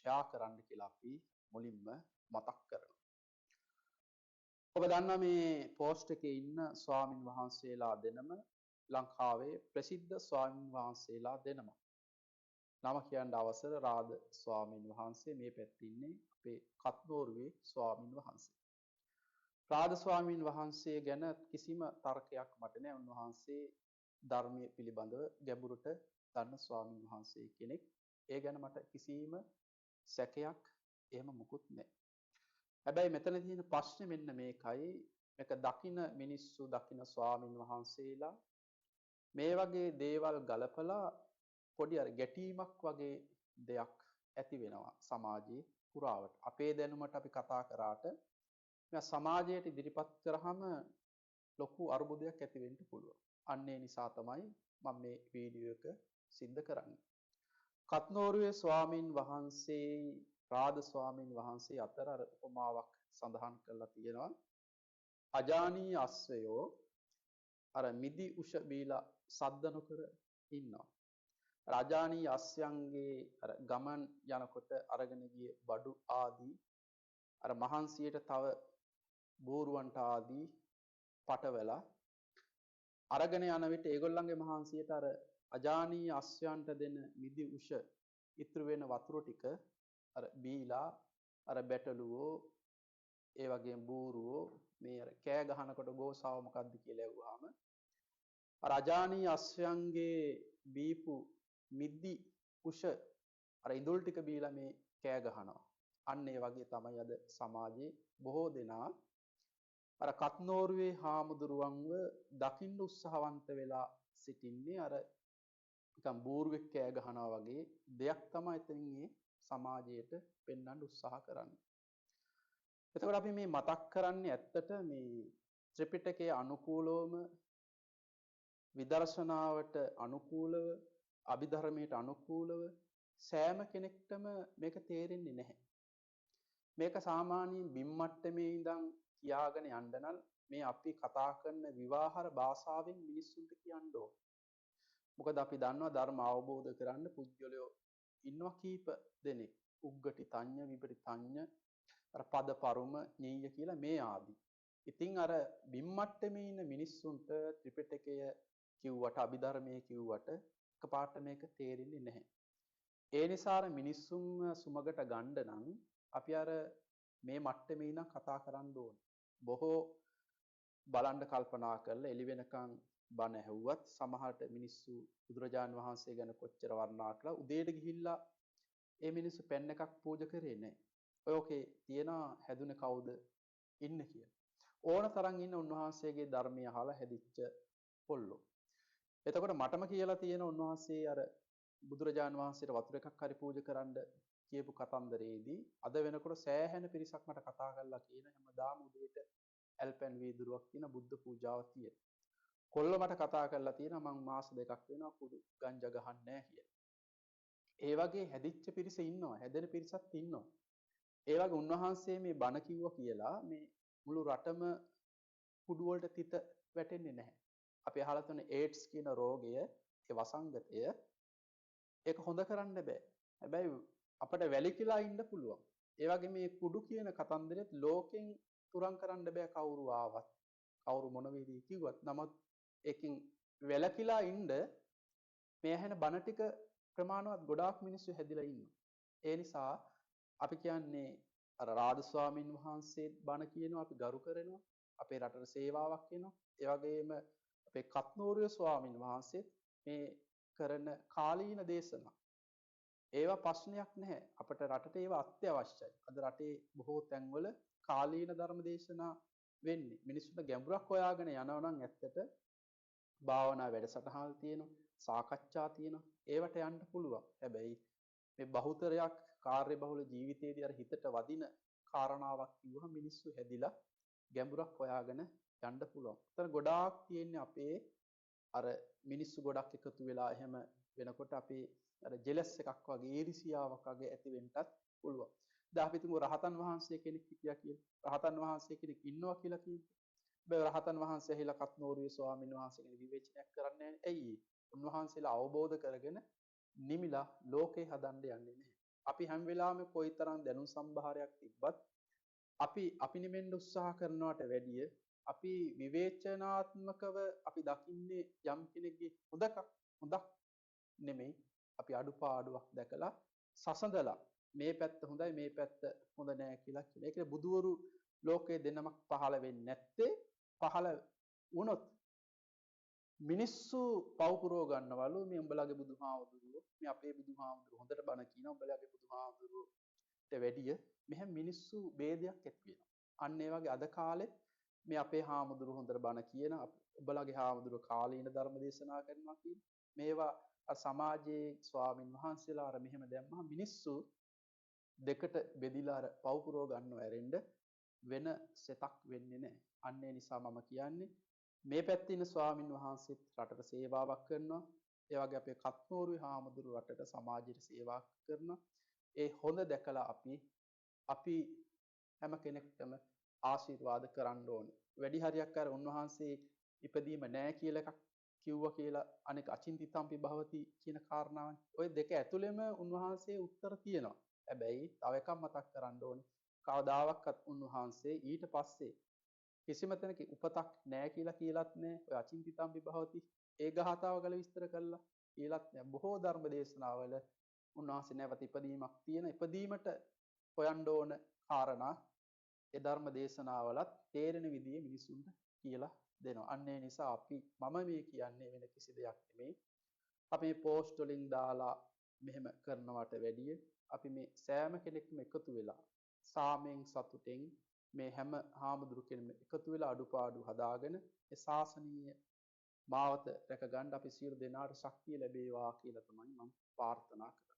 Share කරන්න කියලා අපි මුලින්ම මතක් කරනවා. ඔබ දන්නා මේ පෝස්ට් එකේ ඉන්න ස්වාමින් වහන්සේලා දෙනම ලංකාවේ ප්‍රසිද්ධ ස්වාමින් වහන්සේලා දෙනම. නම කියන්න අවසර රාද ස්වාමින් වහන්සේ, මේ පැත්තේ ඉන්නේ අපේ කත්නෝරුවේ ස්වාමින් වහන්සේ. රාද ස්වාමින් වහන්සේ ගැන කිසිම තර්කයක් මට නැහැ. උන්වහන්සේ ධර්මයේ පිළිබඳව ගැඹුරට දන්න ස්වාමින් වහන්සේ කෙනෙක්. ඒ ගැන මට කිසිම සැකයක් එහෙම මුකුත් නැහැ. හැබැයි මෙතන තියෙන ප්‍රශ්නේ මෙන්න මේකයි. මේක දකින මිනිස්සු, දකින ස්වාමින් වහන්සේලා මේ වගේ දේවල් ගලපලා පොඩි අර ගැටීමක් වගේ දෙයක් ඇති වෙනවා සමාජයේ පුරාවට. අපේ දැනුමට අපි කතා කරාට සමාජයට ඉදිරිපත් කරාම ලොකු අරුබුදයක් ඇති වෙන්න පුළුවන්. අන්න ඒ නිසා තමයි මම මේ වීඩියෝ එක සිද්ධ කරන්නේ. කත්නෝරුවේ ස්වාමින් වහන්සේ රාද ස්වාමින් වහන්සේ අතර අර උපමාවක් සඳහන් කරලා තියෙනවා. අජානීය අස්සයෝ අර මිදි උෂ බීලා සද්ද නොකර ඉන්නවා. රාජානීය අස්සයන්ගේ අර ගමන් යනකොට අරගෙන ගිය බඩු ආදී අර මහන්සියට තව බෝරුවන්ට ආදී පටවලා අරගෙන යන විට ඒගොල්ලන්ගේ මහන්සියට අර අජානීය අස්සයන්ට දෙන මිදි උෂ ඉතුරු වෙන වතුර ටික අර බීලා අර බැටළුවෝ ඒ වගේම බූරුවෝ මේ අර කෑ ගහනකොට ගෝසාව මොකද්ද කියලා ඇහුවාම අර අජානීය අස්සයන්ගේ බීපු මිදි උෂ අර ඉඳුල් ටික බීලා මේ කෑ ගහනවා. අන්න ඒ වගේ තමයි අද සමාජයේ බොහෝ දෙනා අර කත්නෝරුවේ හාමුදුරුවන්ව දකින්න උත්සාහවන්ත වෙලා සිටින්නේ අර නිකන් බූරුවෙක් කෑ ගහනවා වගේ දෙයක් තමයි එතනින් මේ සමාජයට පෙන්වන්න උත්සාහ කරන්නේ. එතකොට අපි මේ මතක් කරන්නේ ඇත්තට මේ ත්‍රිපිටකයේ අනුකූලවම විදර්ශනාවට අනුකූලව අභිධර්මයට අනුකූලව සෑම කෙනෙක්ටම මේක තේරෙන්නේ නැහැ. මේක සාමාන්‍යයෙන් බිම්මට්ටමේ ඉඳන් කියාගෙන යන්න නම් මේ අපි කතා කරන විවාහර භාෂාවෙන් මිනිස්සුන්ට කියන්න ඕන. මොකද අපි දන්නවා ධර්ම අවබෝධ කරන්න පුද්ගලයෝ ඉන්නවා කීප දෙනෙක්. උග්ගටි තඤ්ඤ, විපටි තඤ්ඤ, අර පද පරුම, ඤෙය්‍ය කියලා මේ ආදී. ඉතින් අර බිම්මට්ටමේ ඉන්න මිනිස්සුන්ට ත්‍රිපිටකය කිව්වට අභිධර්මයේ කිව්වට එකපාරට මේක තේරෙන්නේ නැහැ. ඒ නිසා අර මිනිස්සුන් සුමගට ගන්න නම් අපි අර මේ මට්ටමේ ඉඳන් කතා කරන්න ඕන. බොහෝ බලන්න කල්පනා කරලා එළි වෙනකන් බණ ඇහුවත් සමහරට මිනිස්සු බුදුරජාන් වහන්සේ ගැන කොච්චර වර්ණනා කළා උදේට ගිහිල්ලා ඒ මිනිස්සු පෙන් එකක් පූජා කරේ නැහැ. ඔය ඔකේ තියෙන හැදුනේ කවුද ඉන්නේ කියලා. ඕන තරම් ඉන්න උන්වහන්සේගේ ධර්මය අහලා හැදිච්ච පොල්ලෝ. එතකොට මටම කියලා තියෙන උන්වහන්සේ අර බුදුරජාන් වහන්සේට වතුර එකක් හරි පූජා කරන්න කියපු කතන්දරයේදී අද වෙනකොට සෑහෙන පිරිසක් මට කතා කරලා කියන හැමදාම උදේට ඇල්පැන් වීදුරුවක් තියෙන බුද්ධ පූජාවක් තියෙන. කොල්ල මට කතා කරලා තියෙනවා මං මාස දෙකක් වෙනවා කුඩු ගංජා ගහන්නේ නැහැ කියලා. ඒ වගේ හැදිච්ච පිරිස ඉන්නවා, හැදෙන පිරිසක් ඉන්නවා. ඒ වගේ උන්වහන්සේ මේ බණ කිව්වා කියලා මේ මුළු රටම කුඩු වලට තිත වැටෙන්නේ නැහැ. අපි අහලා තියෙන ඒඩ්ස් කියන රෝගය, ඒ වසංගතය ඒක හොඳ කරන්න බෑ. හැබැයි අපිට වැලිකිලා ඉන්න පුළුවන්. ඒ වගේ මේ කුඩු කියන කතන්දරෙත් ලෝකෙන් තුරන් කරන්න බෑ කවුරු ආවත්. කවුරු මොන විදිහේ කිව්වත්. නමුත් ඒකෙන් වැලකිලා ඉන්න මේ ඇහෙන බණ ටික ප්‍රමාණවත් ගොඩාක් මිනිස්සු හැදිලා ඉන්නවා. ඒ නිසා අපි කියන්නේ අර රාද ස්වාමින් වහන්සේ බණ කියනවා අපි ගරු කරනවා. අපේ රටට සේවාවක් වෙනවා. ඒ වගේම අපේ කත්නෝරුවේ ස්වාමින් වහන්සේ මේ කරන කාලීන දේශනා ඒවා ප්‍රශ්නයක් නැහැ. අපට රටට ඒවා අත්‍යවශ්‍යයි. අද රටේ බොහෝ තැන්වල කාලීන ධර්ම දේශනා වෙන්නේ. මිනිස්සුන්ට ගැඹුරක් හොයාගෙන යනවා නම් ඇත්තට භාවනා වැඩසටහන් තියෙනවා, සාකච්ඡා තියෙනවා. ඒවට යන්න පුළුවන්. හැබැයි මේ බහුතරයක් කාර්යබහුල ජීවිතයේදී අර හිතට වදින කාරණාවක් කිව්වම මිනිස්සු හැදිලා ගැඹුරක් හොයාගෙන යන්න පුළුවන්. උතන ගොඩාක් තියෙන්නේ අපේ අර මිනිස්සු ගොඩක් එකතු වෙලා එහෙම වෙනකොට අපේ අර ජෙලස් එකක් වගේ ඊර්ෂියාවක් වගේ ඇති වෙන්නත් පුළුවන්. දැන් අපි තුමු රහතන් වහන්සේ කෙනෙක් හිටියා කියලා. රහතන් වහන්සේ කෙනෙක් ඉන්නවා කියලා කියමු. හැබැයි රහතන් වහන්සේ ඇහිලා කත්නෝරුවේ ස්වාමීන් වහන්සේ කෙනෙක් විවේචනයක් කරන්නේ නැහැ. ඇයි? උන්වහන්සේලා අවබෝධ කරගෙන නිමිලා ලෝකේ හදන්න යන්නේ නැහැ. අපි හැම වෙලාවෙම කොයිතරම් දැනුම් සම්භාරයක් තිබ්බත් අපි නිමෙන්න උත්සාහ කරනවට වැඩිය අපි විවේචනාත්මකව අපි දකින්නේ යම් කෙනෙක්ගේ හොඳක් නෙමෙයි අපි අඩුපාඩුවක් දැකලා සසඳලා මේ පැත්ත හොඳයි මේ පැත්ත හොඳ නෑ කියලා කියන. ඒකේ බුදවරු ලෝකයේ දෙනමක් පහළ වෙන්නේ නැත්තේ පහළ වුණොත් මිනිස්සු පවුපුරව ගන්නවලු මේ උඹලගේ බුදුහාමුදුරුවෝ මේ අපේ බුදුහාමුදුරුවෝ හොඳට බණ කියනවා උඹලගේ බුදුහාමුදුරුවෝට වැඩිය මෙහෙම මිනිස්සු ભેදයක් ඇති වෙනවා. අන්න ඒ වගේ අද කාලෙත් මේ අපේ හාමුදුරුවෝ හොඳට බණ කියන උඹලගේ හාමුදුරුවෝ කාලීන ධර්ම දේශනා කරනවා කියන මේවා සමාජයේ ස්වාමින් වහන්සේලා අර මෙහෙම දැම්මම මිනිස්සු දෙකට බෙදිලා අර පවුපුරව ගන්නව ඇරෙන්න වෙන සෙතක් වෙන්නේ නැහැ. අන්න ඒ නිසා මම කියන්නේ මේ පැත්තේ ඉන්න ස්වාමින් වහන්සේත් රටට සේවාවක් කරනවා. ඒ වගේ අපේ කත්නෝරුවේ හාමුදුරු රටට සමාජයට සේවා කරනවා. ඒ හොඳ දැකලා අපි හැම කෙනෙක්ටම ආශිර්වාද කරන්න ඕනේ. වැඩි හරියක් අර උන්වහන්සේ ඉපදීම නෑ කියලා එකක් කිව්වා කියලා අනෙක් අචින්තිතම්පි භවති කියන කාරණාවනේ. ওই දෙක ඇතුළෙම උන්වහන්සේ උත්තර තියෙනවා. හැබැයි තව එකක් මතක් කරන්න ඕනේ. කවදාවත් උන්වහන්සේ ඊට පස්සේ කිසිම තැනක උපතක් නැහැ කියලා කියලත් නැහැ. ඔය අචින්තිතම්පි භවති ඒ ගාථාව ගල විස්තර කළා කියලත් නැහැ. බොහෝ ධර්ම දේශනාවල උන්වහන්සේ නැවත ඉපදීමක් තියෙන ඉපදීමට හොයන්න ඕන කාරණා ඒ ධර්ම දේශනාවලත් තේරෙන විදිහේ මිනිසුන්ට කියලා දෙනවා. අන්න ඒ නිසා මම මේ කියන්නේ වෙන කිසි දෙයක් නෙමෙයි. අපි මේ පෝස්ට් වලින් දාලා මෙහෙම කරනවට වැඩිය අපි මේ සෑම කෙනෙක්ම එකතු වෙලා සාමයෙන් සතුටෙන් මේ හැම හාමුදුරු කෙනෙක්ම එකතු වෙලා අඩුපාඩු හදාගෙන ඒ ශාසනීය මාවත රැක ගන්න අපි සියලු දෙනාට ශක්තිය ලැබේවා කියලා තමයි මම ප්‍රාර්ථනා කරන්නේ.